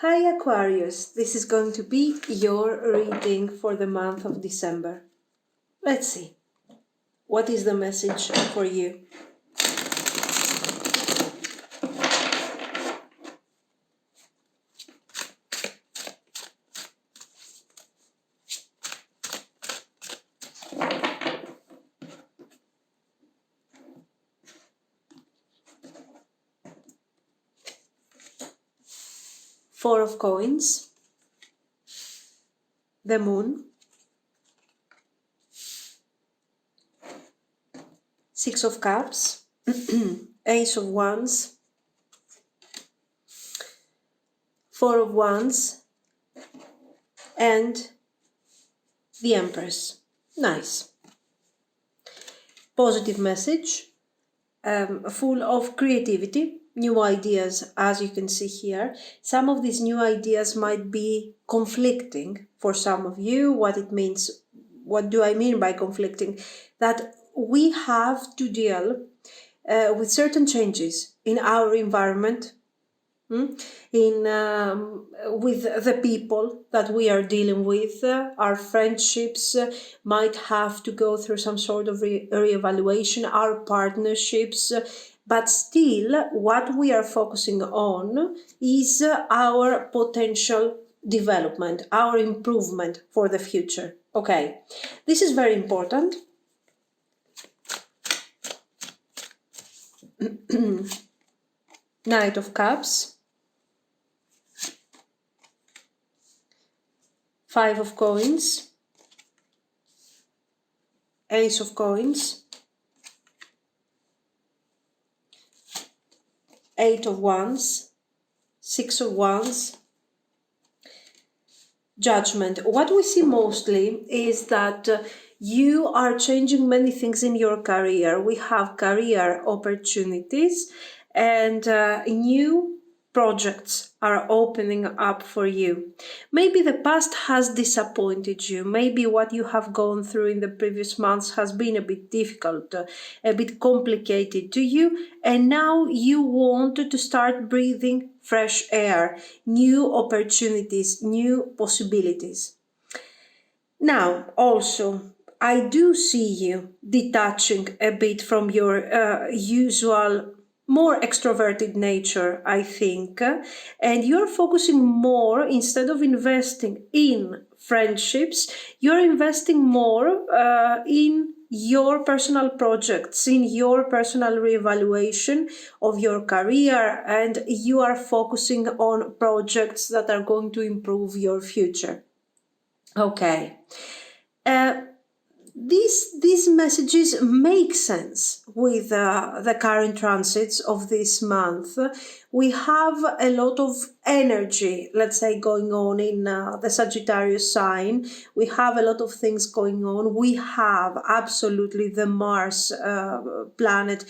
Hi Aquarius, this is going to be your reading for the month of December. Let's see, what is the message for you? Four of Coins, the Moon, Six of Cups, Ace of Wands, Four of Wands, and the Empress. Nice. Positive message, full of creativity, new ideas, as you can see here. Some of these new ideas might be conflicting for some of you. What it means, what do I mean by conflicting? That we have to deal with certain changes in our environment, with the people that we are dealing with. Our friendships might have to go through some sort of reevaluation, our partnerships, but still what we are focusing on is our potential development, our improvement for the future. Okay, this is very important. Knight of Cups, Five of Coins, Ace of Coins, Eight of Wands, Six of Wands, Judgment. What we see mostly is that you are changing many things in your career. We have career opportunities and new projects are opening up for you. Maybe the past has disappointed you. Maybe what you have gone through in the previous months has been a bit difficult, a bit complicated to you, and now you want to start breathing fresh air, new opportunities, new possibilities. Now, also, I do see you detaching a bit from your usual more extroverted nature, I think, and you're focusing more, instead of investing in friendships, you're investing more in your personal projects, in your personal reevaluation of your career, and you are focusing on projects that are going to improve your future. Okay. These messages make sense with the current transits of this month. We have a lot of energy, let's say, going on in the Sagittarius sign. We have a lot of things going on. We have absolutely the Mars planet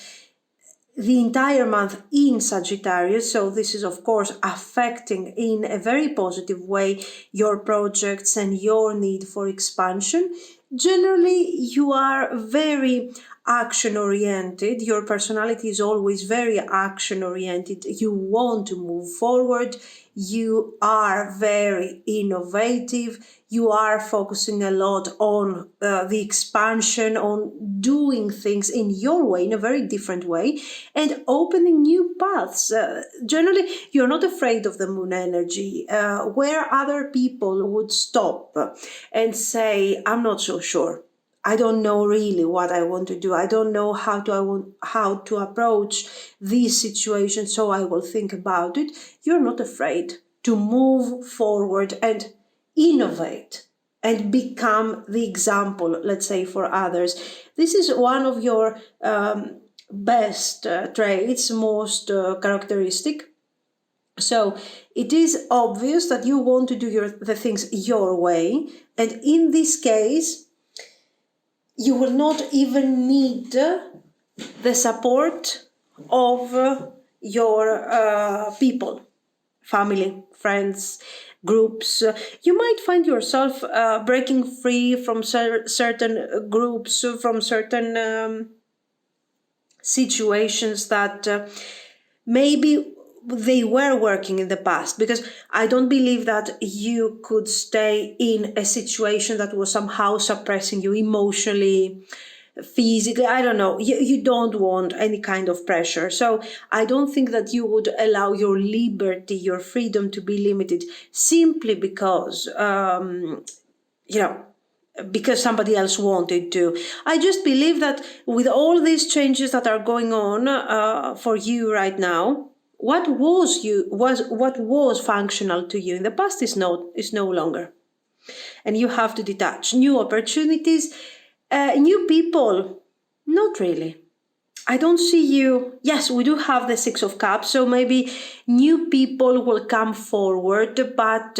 the entire month in Sagittarius, so this is of course affecting in a very positive way your projects and your need for expansion. Generally, you are very action oriented. Your personality is always very action oriented. You want to move forward. You are very innovative. You are focusing a lot on the expansion, on doing things in your way, in a very different way, and opening new paths. Generally, you're not afraid of the moon energy, where other people would stop and say, I'm not so sure. I don't know really what I want to do. I don't know how to approach this situation, so I will think about it. You're not afraid to move forward and innovate and become the example, let's say, for others. This is one of your best traits, most characteristic. So it is obvious that you want to do the things your way, and in this case, you will not even need the support of your people, family, friends, groups. You might find yourself breaking free from certain groups, from certain situations that maybe they were working in the past, because I don't believe that you could stay in a situation that was somehow suppressing you emotionally, physically. I don't know. You don't want any kind of pressure. So I don't think that you would allow your liberty, your freedom to be limited simply because, you know, because somebody else wanted to. I just believe that with all these changes that are going on for you right now, what was functional to you in the past is no longer, and you have to detach. New opportunities, new people, not really. I don't see you. Yes, we do have the Six of Cups, so maybe new people will come forward, but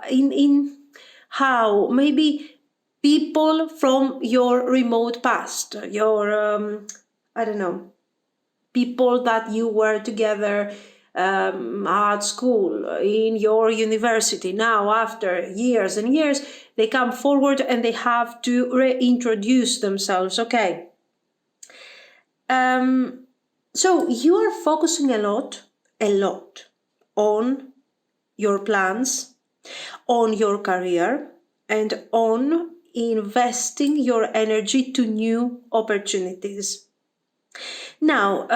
in how? Maybe people from your remote past, your I don't know, people that you were together at school, in your university. Now, after years and years, they come forward and they have to reintroduce themselves. Okay. So you are focusing a lot on your plans, on your career, and on investing your energy to new opportunities. Now,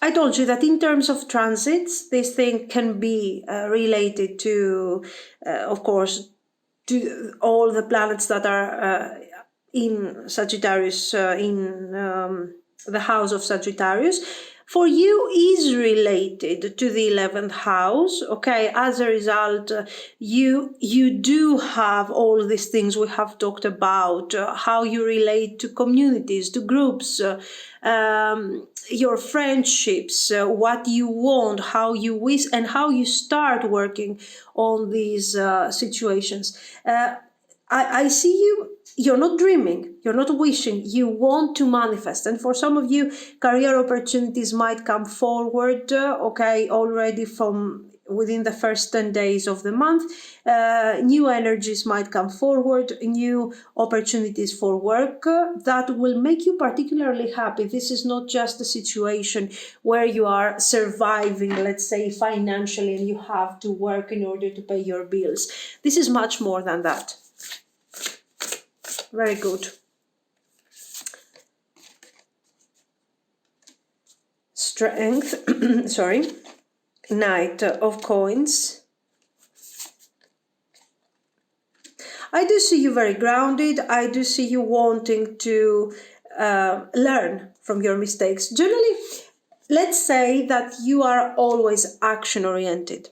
I told you that in terms of transits, this thing can be related to, of course, to all the planets that are in Sagittarius, in the house of Sagittarius. For you is related to the 11th house. Okay, as a result, you do have all these things we have talked about, how you relate to communities, to groups, your friendships, what you want, how you wish, and how you start working on these situations. I see you're not dreaming, you're not wishing, you want to manifest. And for some of you, career opportunities might come forward, okay, already from within the first 10 days of the month. New energies might come forward, new opportunities for work that will make you particularly happy. This is not just a situation where you are surviving, let's say, financially, and you have to work in order to pay your bills. This is much more than that. Very good. Strength, sorry. Knight of Coins. I do see you very grounded. I do see you wanting to learn from your mistakes. Generally, let's say that you are always action-oriented,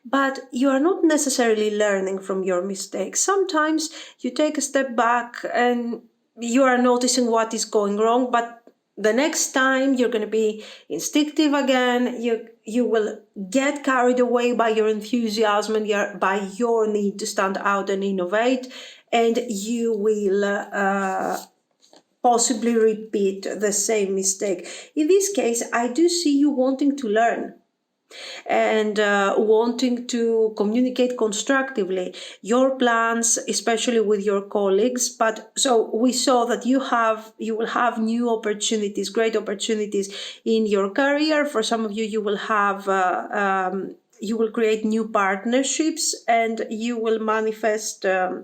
but you are not necessarily learning from your mistakes. Sometimes you take a step back and you are noticing what is going wrong, but the next time you're going to be instinctive again. You will get carried away by your enthusiasm and by your need to stand out and innovate, and you will possibly repeat the same mistake. In this case, I do see you wanting to learn and wanting to communicate constructively your plans, especially with your colleagues. But so we saw that you will have new opportunities, great opportunities in your career. For some of you, you will have you will create new partnerships, and you will manifest a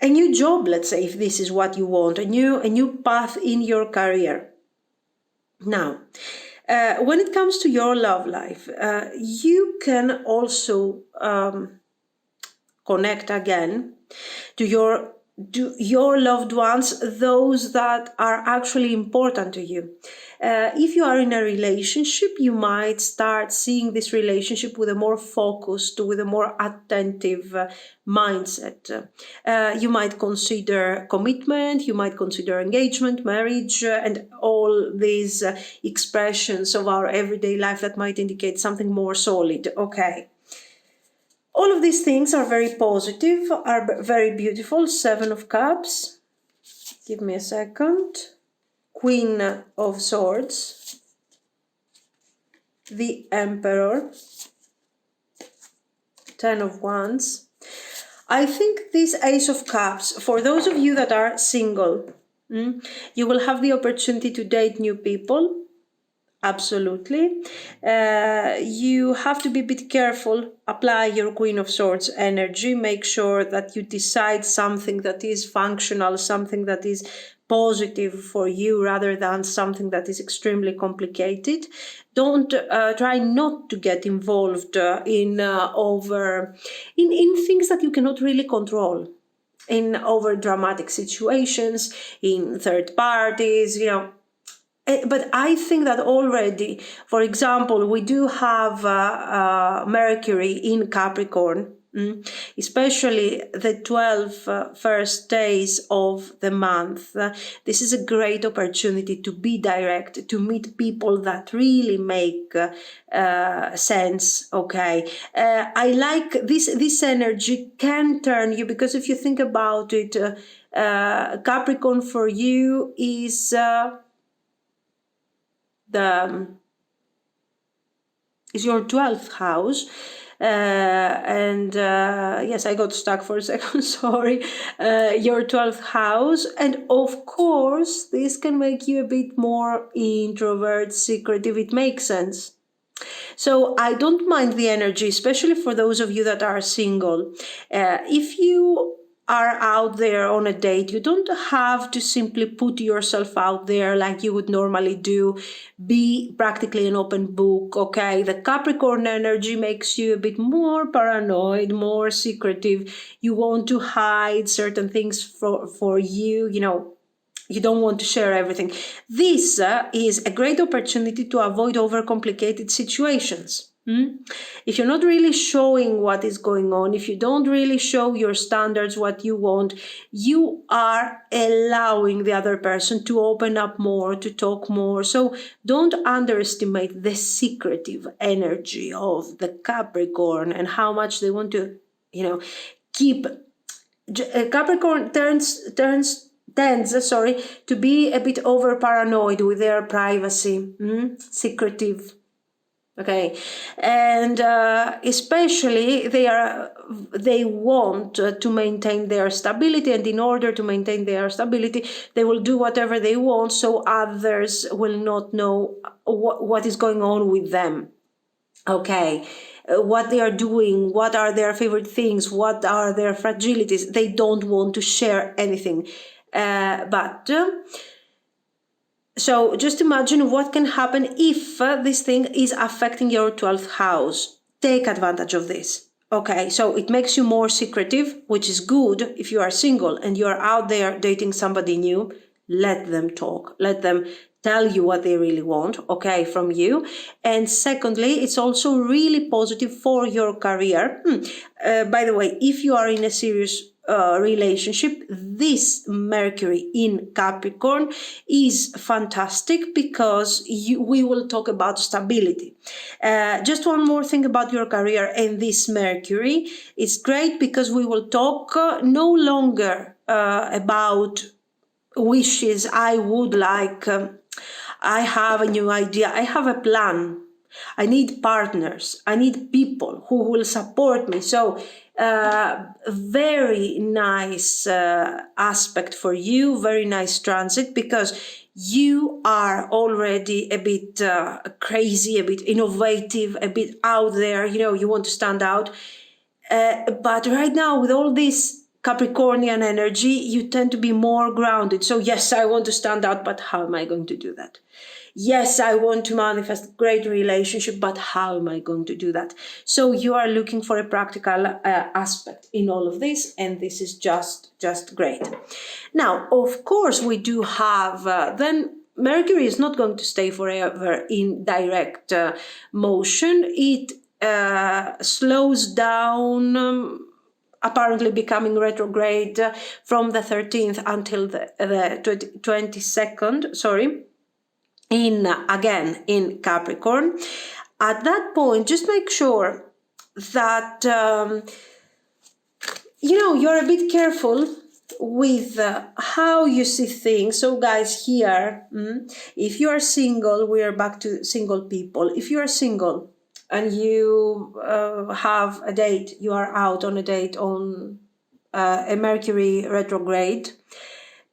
new job, let's say, if this is what you want, a new path in your career. Now, when it comes to your love life, you can also connect again to your loved ones, those that are actually important to you. If you are in a relationship, you might start seeing this relationship with a more focused, with a more attentive mindset. You might consider commitment, you might consider engagement, marriage, and all these expressions of our everyday life that might indicate something more solid. Okay. All of these things are very positive, are very beautiful. Seven of Cups. Give me a second. Queen of Swords. The Emperor. Ten of Wands. I think this Ace of Cups, for those of you that are single, you will have the opportunity to date new people. Absolutely. You have to be a bit careful. Apply your Queen of Swords energy. Make sure that you decide something that is functional, something that is positive for you rather than something that is extremely complicated. Don't try not to get involved in things that you cannot really control, in over dramatic situations, in third parties, but I think that already, for example, we do have Mercury in Capricorn, especially the 12 first days of the month. This is a great opportunity to be direct, to meet people that really make sense. Okay, I like this energy can turn you, because if you think about it, Capricorn for you the is your 12th house. And yes, I got stuck for a second. Sorry. Your 12th house, and of course this can make you a bit more introvert, secretive. It makes sense. So I don't mind the energy, especially for those of you that are single. If you are out there on a date, you don't have to simply put yourself out there like you would normally do. Be practically an open book, okay? The Capricorn energy makes you a bit more paranoid, more secretive. You want to hide certain things for you, you don't want to share everything. This is a great opportunity to avoid overcomplicated situations. If you're not really showing what is going on, if you don't really show your standards, what you want, you are allowing the other person to open up more, to talk more. So don't underestimate the secretive energy of the Capricorn and how much they want to, keep. Capricorn tends to be a bit over paranoid with their privacy, secretive. Okay, and especially they want to maintain their stability, and in order to maintain their stability, they will do whatever they want, so others will not know what is going on with them. Okay, what they are doing, what are their favorite things, what are their fragilities. They don't want to share anything. But so just imagine what can happen if this thing is affecting your 12th house. Take advantage of this. Okay, so it makes you more secretive, which is good if you are single and you are out there dating somebody new. Let them talk. Let them tell you what they really want, okay, from you. And secondly, it's also really positive for your career. By the way, if you are in a serious relationship, this Mercury in Capricorn is fantastic because we will talk about stability. Just one more thing about your career and this Mercury. It's great because we will talk no longer about wishes. I would like, I have a new idea, I have a plan. I need partners. I need people who will support me. So, very nice aspect for you, very nice transit, because you are already a bit crazy, a bit innovative, a bit out there. You want to stand out. But right now, with all this Capricornian energy, you tend to be more grounded. So, yes, I want to stand out, but how am I going to do that? Yes, I want to manifest great relationship, but how am I going to do that? So you are looking for a practical aspect in all of this, and this is just great. Now, of course, we do have then Mercury is not going to stay forever in direct motion. It slows down. Apparently becoming retrograde from the 13th until the 22nd, again in Capricorn. At that point, just make sure that you're a bit careful with how you see things. So guys, here, if you are single, we are back to single people. If you are single and you have a date, you are out on a date on a Mercury retrograde,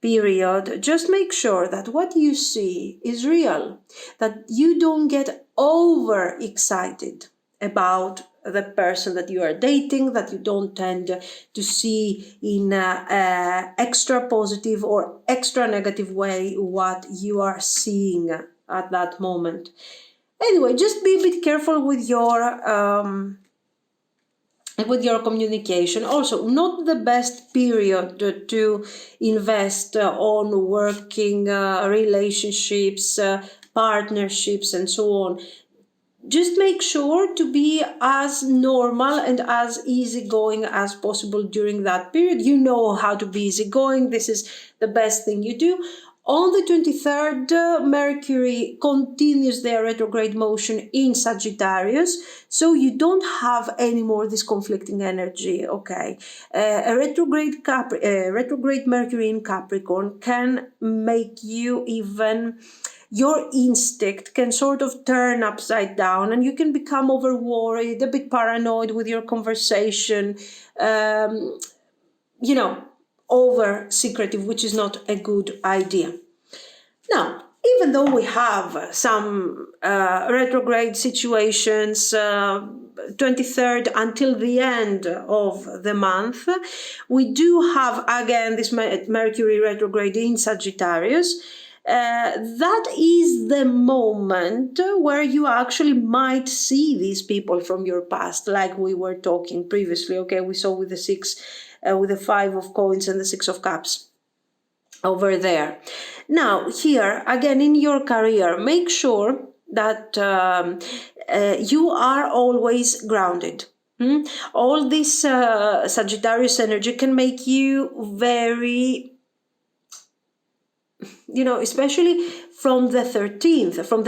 period, just make sure that what you see is real, that you don't get overexcited about the person that you are dating, that you don't tend to see in a extra positive or extra negative way what you are seeing at that moment. Anyway, just be a bit careful with your communication. Also, not the best period to invest on working relationships, partnerships, and so on. Just make sure to be as normal and as easygoing as possible during that period. You know how to be easygoing. This is the best thing you do. On the 23rd, Mercury continues their retrograde motion in Sagittarius, so you don't have any more this conflicting energy, okay? A retrograde Mercury in Capricorn can make you even... your instinct can sort of turn upside down and you can become over worried, a bit paranoid with your conversation, over secretive, which is not a good idea. Now, even though we have some retrograde situations, 23rd until the end of the month, we do have again this Mercury retrograde in Sagittarius. That is the moment where you actually might see these people from your past, like we were talking previously. Okay, we saw with the 5 of coins and the 6 of cups over there. Now, here again in your career, make sure that you are always grounded. All this Sagittarius energy can make you very, especially from the 13th, from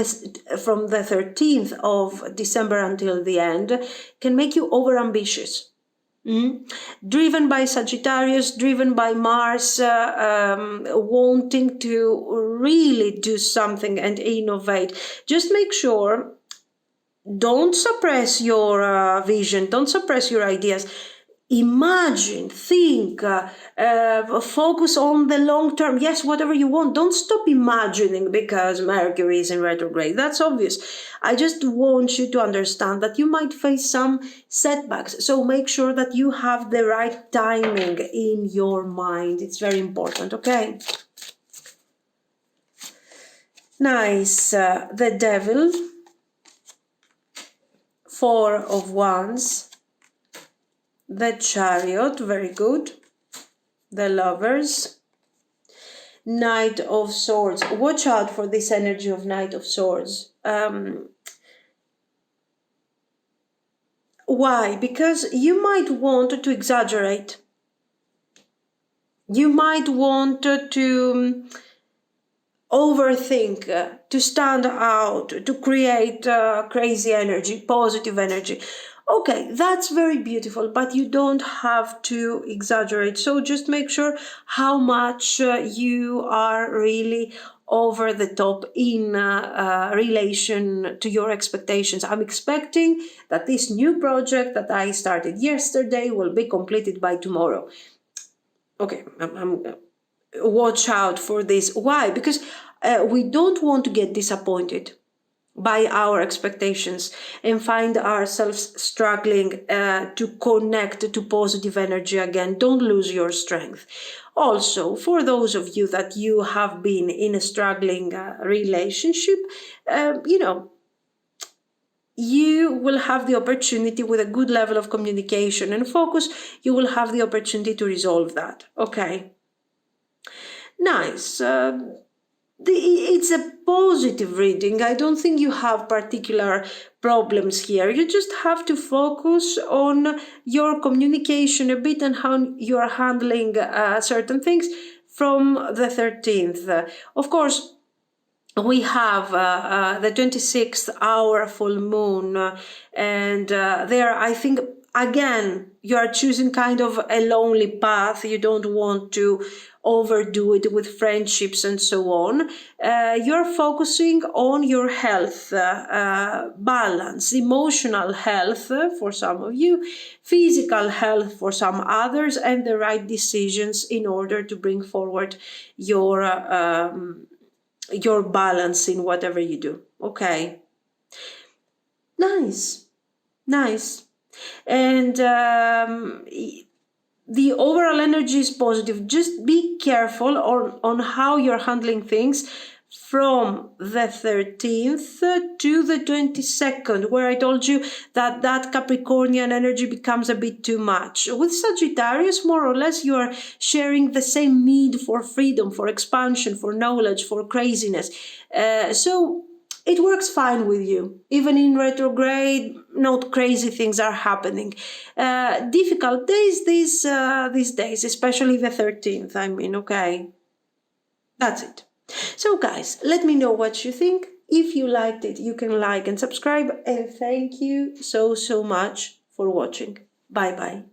the 13th of December until the end, can make you overambitious. Driven by Sagittarius, driven by Mars, wanting to really do something and innovate. Just make sure, don't suppress your vision, don't suppress your ideas. Imagine, think, focus on the long term. Yes, whatever you want. Don't stop imagining because Mercury is in retrograde. That's obvious. I just want you to understand that you might face some setbacks. So make sure that you have the right timing in your mind. It's very important, okay? Nice. The Devil, 4 of Wands. The Chariot, very good. The Lovers. Knight of Swords. Watch out for this energy of Knight of Swords. Why? Because you might want to exaggerate. You might want to overthink, to stand out, to create crazy energy, positive energy. Okay, that's very beautiful, but you don't have to exaggerate. So just make sure how much you are really over the top in relation to your expectations. I'm expecting that this new project that I started yesterday will be completed by tomorrow. Okay, watch out for this. Why? Because we don't want to get disappointed by our expectations and find ourselves struggling to connect to positive energy again. Don't lose your strength. Also, for those of you that you have been in a struggling relationship, you will have the opportunity, with a good level of communication and focus, you will have the opportunity to resolve that. Okay. Nice. It's a positive reading. I don't think you have particular problems here. You just have to focus on your communication a bit and how you're handling certain things from the 13th. Of course, we have the 26th hour full moon, and there I think again you are choosing kind of a lonely path. You don't want to overdo it with friendships and so on. You're focusing on your health, balance, emotional health for some of you, physical health for some others, and the right decisions in order to bring forward your balance in whatever you do. Okay. Nice. And the overall energy is positive. Just be careful on how you're handling things from the 13th to the 22nd, where I told you that Capricornian energy becomes a bit too much. With Sagittarius, more or less, you are sharing the same need for freedom, for expansion, for knowledge, for craziness. So it works fine with you. Even in retrograde, not crazy things are happening. Difficult days these days, especially the 13th, I mean, okay? That's it. So guys, let me know what you think. If you liked it, you can like and subscribe. And thank you so much for watching. Bye bye.